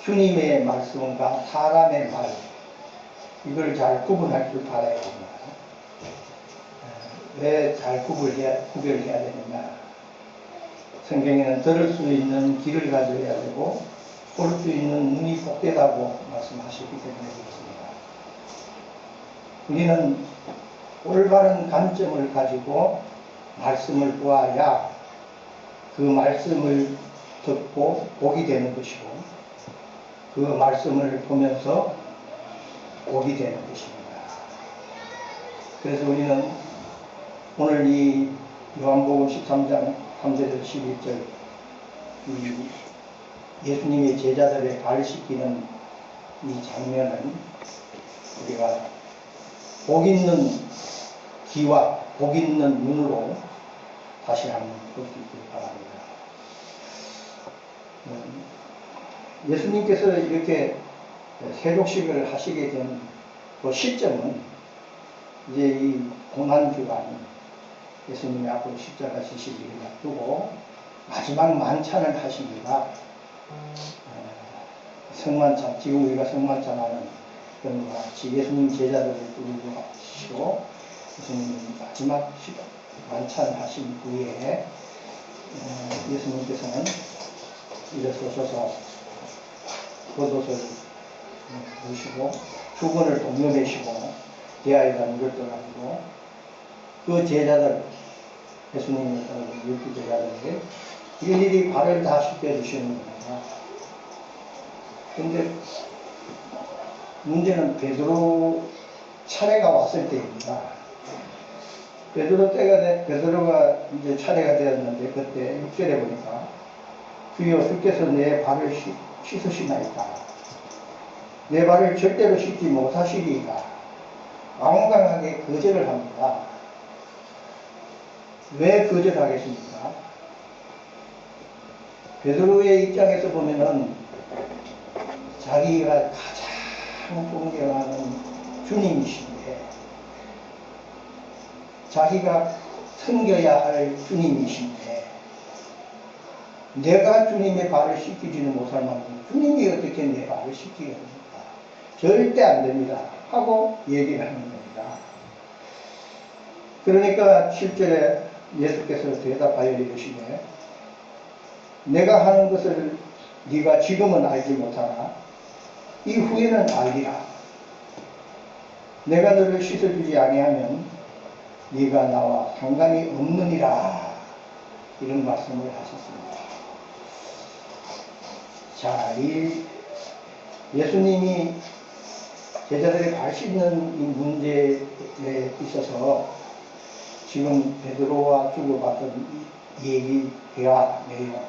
주님의 말씀과 사람의 말, 이걸 잘 구분할 줄 알아야 됩니다. 왜 잘 구별해야 되느냐? 성경에는 들을 수 있는 귀를 가져야 되고 볼 수 있는 눈이 복되다고 말씀하셨기 때문에 그렇습니다. 우리는 올바른 관점을 가지고 말씀을 보아야 그 말씀을 듣고 복이 되는 것이고, 그 말씀을 보면서 복이 되는 것입니다. 그래서 우리는 오늘 이 요한복음 13장 3절에서 11절 예수님의 제자들의 발 씻기는 이 장면은 우리가 복 있는 귀와 복 있는 눈으로 다시 한번 볼 수 있길 바랍니다. 예수님께서 이렇게 세족식을 하시게 된 그 시점은 이제 이 고난주간 예수님이 앞으로 십자가 지실 일을 앞두고 마지막 만찬을 하십니다. 성만찬, 지금 우리가 성만찬하는 그런 것 같이 예수님 제자들을 부르시고 예수님이 마지막 만찬을 하신 후에 예수님께서는 일어서셔서 겉옷을 입으시고 주권을 동여매시고 대하여가 물을 떠가지고 그 제자들, 예수님의 12 제자들에게 일일이 발을 다 씻겨주시는 겁니다. 그런데 문제는 베드로 차례가 왔을 때입니다. 베드로가 이제 차례가 되었는데 그때 6절에 보니까 주여 주께서 내 발을 씻으시나이까. 내 발을 절대로 씻지 못하시리이까. 완강하게 거절을 합니다. 왜 거절하겠습니까? 베드로의 입장에서 보면은 자기가 가장 존경하는 주님이신데, 자기가 섬겨야 할 주님이신데, 내가 주님의 발을 씻기지는 못할 만큼 주님이 어떻게 내 발을 씻기겠습니까? 절대 안 됩니다. 하고 얘기를 하는 겁니다. 그러니까 7절에 예수께서 대답하여 이르시되 내가 하는 것을 네가 지금은 알지 못하나 이후에는 알리라. 내가 너를 씻어주지 아니하면 네가 나와 상관이 없느니라. 이런 말씀을 하셨습니다. 자, 이 예수님이 제자들의 발 씻는 이 문제에 있어서 지금 베드로와 주고받은 얘기, 대화, 내용,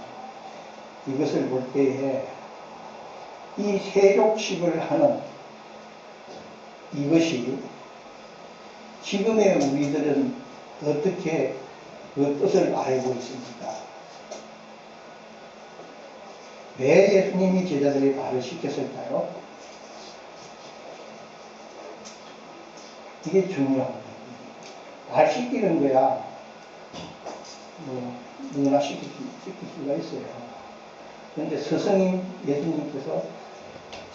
이것을 볼 때에 이 세족식을 하는 이것이 지금의 우리들은 어떻게 그 뜻을 알고 있습니까? 왜 예수님이 제자들의 발을 씻겼을까요? 이게 중요합니다. 발 씻기는 거야 누구나 씻길 수가 있어요. 그런데 스승인 예수님께서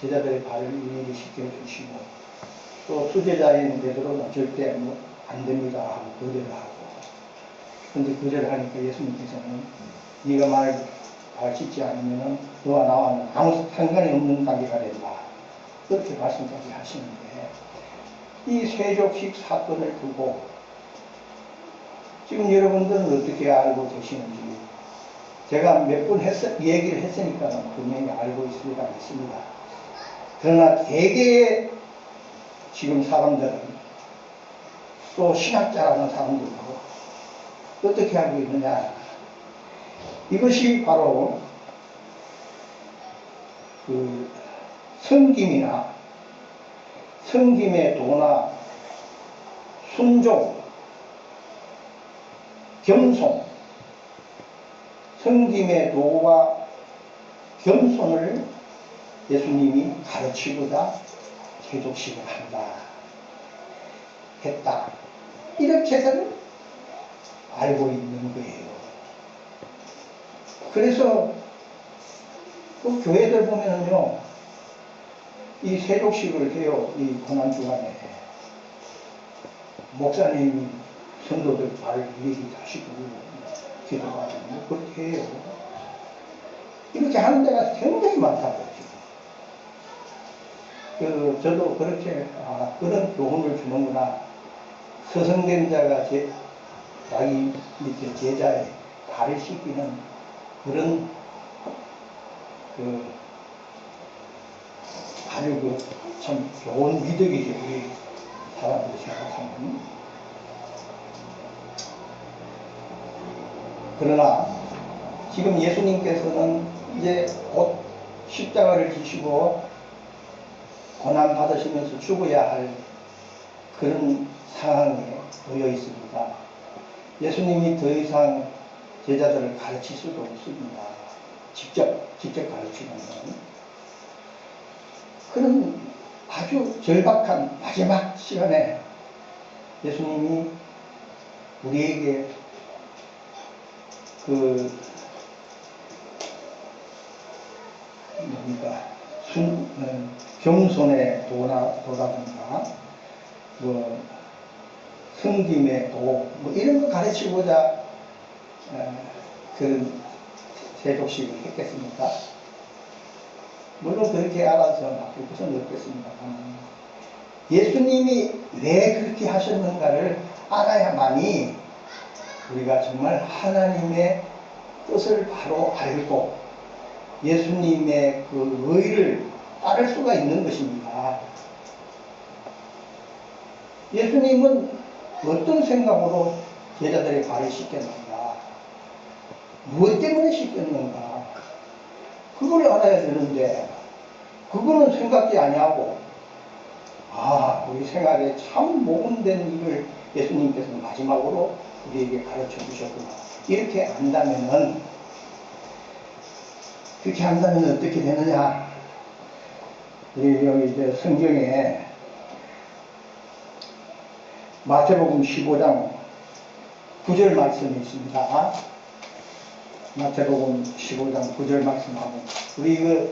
제자들의 발을 일일이 씻겨주시고 또 수제자인 베드로는 절대 안 됩니다 하고 거절을 하고, 그런데 거절을 하니까 예수님께서는 네가 발 씻지 않으면 너와 나와는 아무 상관이 없는 관계가 된다, 그렇게 말씀까지 하시는데, 이 세족식 사건을 두고 지금 여러분들은 어떻게 알고 계시는지 제가 몇 번 얘기를 했으니까 분명히 알고 있을 수가 있습니다. 그러나 대개의 지금 사람들은, 또 신학자라는 사람들도 어떻게 알고 있느냐, 이것이 바로 그 섬김이나 섬김의 도나 순종, 겸손, 섬김의 도와 겸손을 예수님이 가르치고자 세족식을 했다. 이렇게는 알고 있는 거예요. 그래서 그 교회들 보면은요, 이 세족식을 해요. 이 고난주간에 목사님이 성도들 발을 얘기하시고 기도하고 그렇게 해요. 이렇게 하는 데가 굉장히 많다고요. 저도 그렇게 그런 교훈을 주는구나. 서성된 자가 자기 밑에 제자의 발을 씻기는 그런 아주 참 좋은 미덕이죠. 우리 사람들이 생각하면. 그러나 지금 예수님께서는 이제 곧 십자가를 지시고 고난 받으시면서 죽어야 할 그런 상황에 놓여 있습니다. 예수님이 더 이상 제자들을 가르칠 수도 없습니다. 직접 가르치는 건. 그런 아주 절박한 마지막 시간에 예수님이 우리에게 겸손의 도라든가 섬김의 도 이런 거 가르치고자 그런 세족식을 했겠습니까? 물론 그렇게 알아서 맡길 것은 없겠습니다. 예수님이 왜 그렇게 하셨는가를 알아야만이 우리가 정말 하나님의 뜻을 바로 알고 예수님의 그 의를 따를 수가 있는 것입니다. 예수님은 어떤 생각으로 제자들의 발을 씻겼는가? 무엇 때문에 씻겼는가? 그걸 알아야 되는데 그거는 생각지 아니하고 우리 생활에 참 모범된 일을 예수님께서 마지막으로 우리에게 가르쳐 주셨구나. 이렇게 안다면은 그렇게 한다면 어떻게 되느냐? 우리 여기 이제 성경에 마태복음 15장 9절 말씀이 있습니다. 마태복음 15장 9절 말씀하고 우리 이거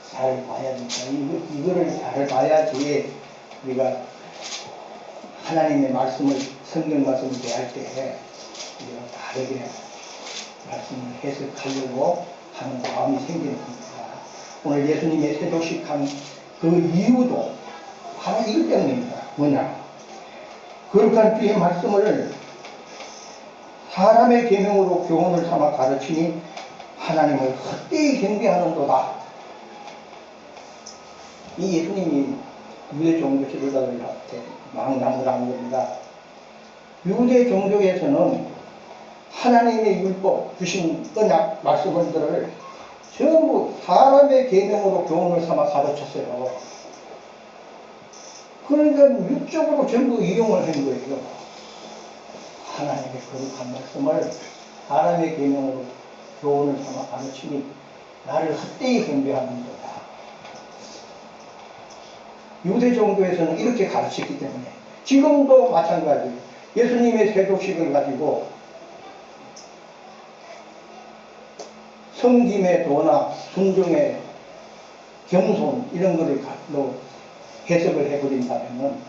잘 봐야 됩니다. 이거를 잘 봐야지 우리가 하나님의 말씀을 성경 말씀을 대할 때 우리가 다르게 말씀을 해석하려고 하는 마음이 생기는 겁니다. 오늘 예수님의 세족식한 그 이유도 바로 이것 때문입니다. 뭐냐? 거룩한 주의 말씀을 사람의 계명으로 교훈을 삼아 가르치니 하나님을 헛되이 경배하는도다. 이 예수님이 유대 종교 지도자들한테 망나무라는 겁니다. 유대 종교에서는 하나님의 율법 주신 언약 말씀들을 전부 사람의 계명으로 교훈을 삼아 가르쳤어요. 그러니까 육적으로 전부 이용을 한 거예요. 하나님의 거룩한 말씀을 사람의 계명으로 교훈을 삼아 가르치니 나를 헛되이 경배하는도다. 유대 종교에서는 이렇게 가르쳤기 때문에 지금도 마찬가지 예수님의 세족식을 가지고 섬김의 도나 순종의 겸손 이런 거를 해석을 해버린다면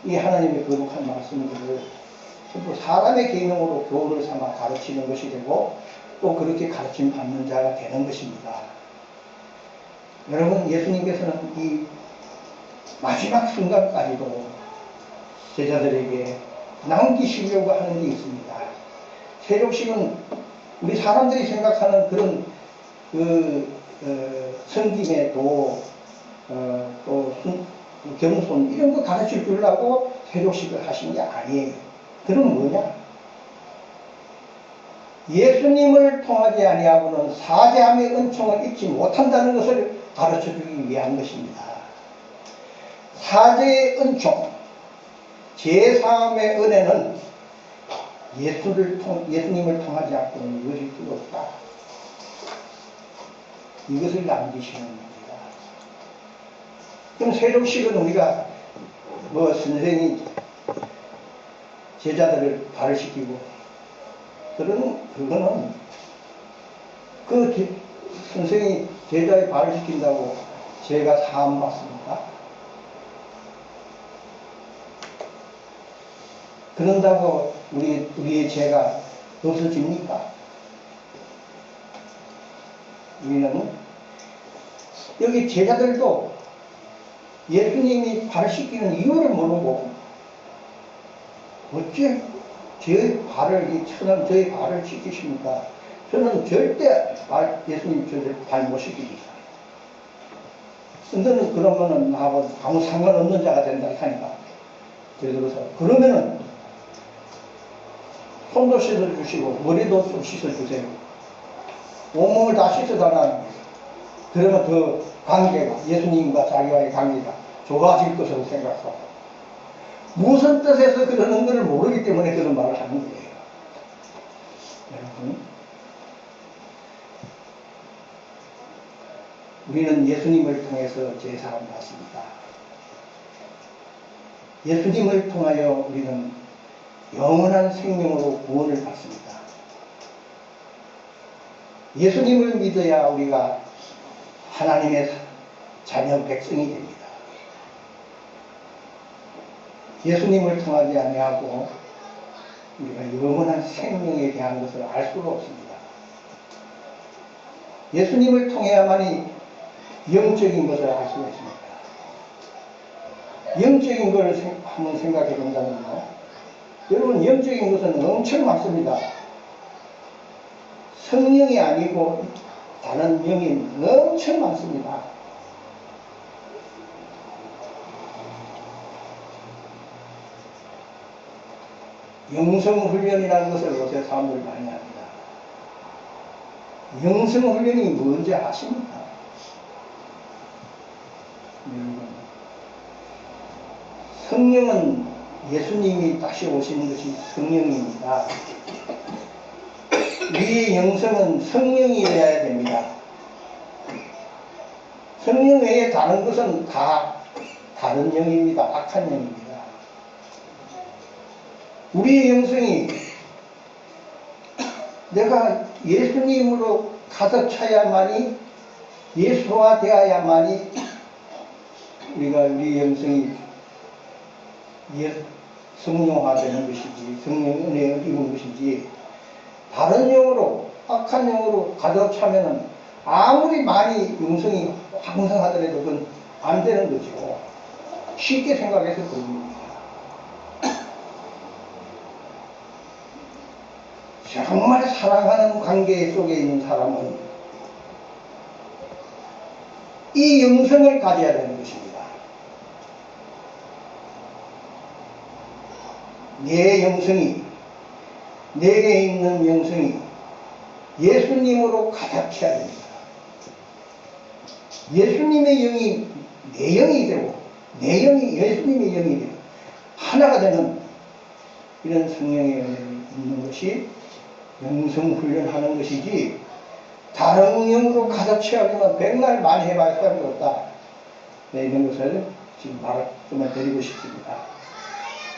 이 하나님의 거룩한 말씀들을 전부 사람의 계명으로 교훈을 삼아 가르치는 것이 되고 또 그렇게 가르침 받는 자가 되는 것입니다. 여러분 예수님께서는 이 마지막 순간까지도 제자들에게 남기시려고 하는 게 있습니다. 세족식은 우리 사람들이 생각하는 그런 섬김의 도, 또 겸손 이런 거 가르쳐 주려고 세족식을 하신 게 아니에요. 그럼 뭐냐? 예수님을 통하지 아니하고는 사죄함의 은총을 잊지 못한다는 것을 가르쳐 주기 위한 것입니다. 사죄의 은총, 제사함의 은혜는 예수님을 통하지 않고는 이루어질 수가 없다. 이것을 남기시는 겁니다. 그럼 세족식은 우리가 선생이 제자들을 발을 씻기고 그거는 그 선생이 제자의 발을 씻긴다고 죄가 사함받습니까? 그런다고 우리의 죄가 없어집니까? 우리는 여기 제자들도 예수님이 발을 씻기는 이유를 모르고 어째 저의 발을 씻기십니까? 저는 절대 예수님 저를 발 못 씻깁니다. 너는 그러면은 나하고 아무 상관없는 자가 된다 하니까 그래서 그러면은 손도 씻어주시고 머리도 좀 씻어주세요. 온몸을 다 씻어달라는 거예요. 그러면 더 관계가 예수님과 자기와의 관계가 좋아질 것으로 생각하고 무슨 뜻에서 그러는 것을 모르기 때문에 그런 말을 하는 거예요. 여러분, 우리는 예수님을 통해서 제사함 받습니다. 예수님을 통하여 우리는 영원한 생명으로 구원을 받습니다. 예수님을 믿어야 우리가 하나님의 자녀 백성이 됩니다. 예수님을 통하지 아니하고 우리가 영원한 생명에 대한 것을 알 수가 없습니다. 예수님을 통해야만이 영적인 것을 알 수가 있습니다. 영적인 것을 한번 생각해 본다면요. 여러분, 영적인 것은 엄청 많습니다. 성령이 아니고 다른 영이 엄청 많습니다. 영성훈련이라는 것을 요새 사람들이 많이 합니다. 영성훈련이 뭔지 아십니까? 여러분, 성령은 예수님이 다시 오시는 것이 성령입니다. 우리의 영성은 성령이어야 됩니다. 성령 외에 다른 것은 다 다른 영입니다. 악한 영입니다. 우리의 영성이 내가 예수님으로 가득 차야만이, 예수화 되어야만이 우리 영성이 성령화되는 것이지, 성령 은혜를 입은 것이지, 다른 영으로, 악한 영으로 가득 차면은 아무리 많이 영성이 왕성하더라도 그건 안 되는 거죠. 쉽게 생각해서 그런 겁니다. 정말 사랑하는 관계 속에 있는 사람은 이 영성을 가져야 되는 것입니다. 내 영성이, 내게 있는 영성이 예수님으로 가득 차야 됩니다. 예수님의 영이 내 영이 되고, 내 영이 예수님의 영이 되고, 하나가 되는 이런 성령의 은혜를 입는 것이 영성훈련하는 것이지, 다른 영으로 가득 채우려면 백날 많이 해봐야 소용이 없다. 네, 이런 것을 지금 말씀을 드리고 싶습니다.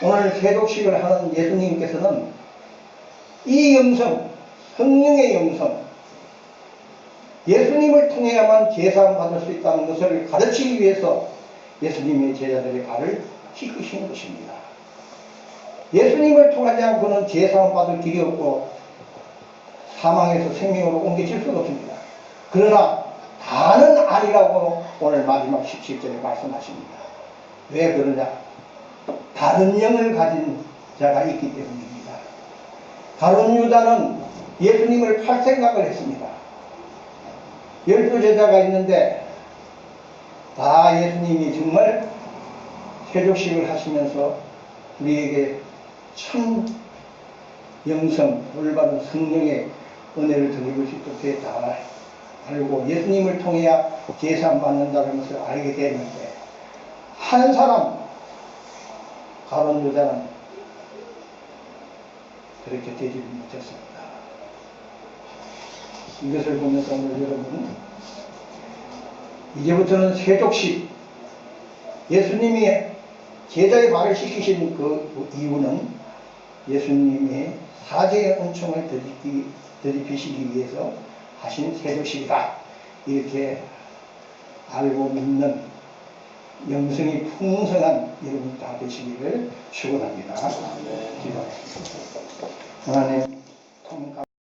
오늘 세독식을 하는 예수님께서는 이 영성, 성령의 영성, 예수님을 통해야만 제사함 받을 수 있다는 것을 가르치기 위해서 예수님의 제자들의 발을 씻으시는 것입니다. 예수님을 통하지 않고는 제사함 받을 길이 없고 사망에서 생명으로 옮겨질 수가 없습니다. 그러나 다는 아니라고 오늘 마지막 17절에 말씀하십니다. 왜 그러냐? 다른 영을 가진 자가 있기 때문입니다. 가룟 유다는 예수님을 팔 생각을 했습니다. 12제자가 있는데 다 예수님이 정말 세족식을 하시면서 우리에게 참 영성, 올바른 성령의 은혜를 드리고 싶을 때 다 알고 예수님을 통해야 제사함 받는다는 것을 알게 됐는데, 한 사람, 가룟 유다는 그렇게 되지 못했습니다. 이것을 보면서 오늘 여러분, 이제부터는 세족식, 예수님이 제자의 발을 씻기신 그 이유는 예수님의 사죄의 은총을 되짚히시기 위해서 하신 세족식이다, 이렇게 알고 믿는 영성이 풍성한 여러분 다 되시기를 축원합니다. 기도하겠습니다. 하나님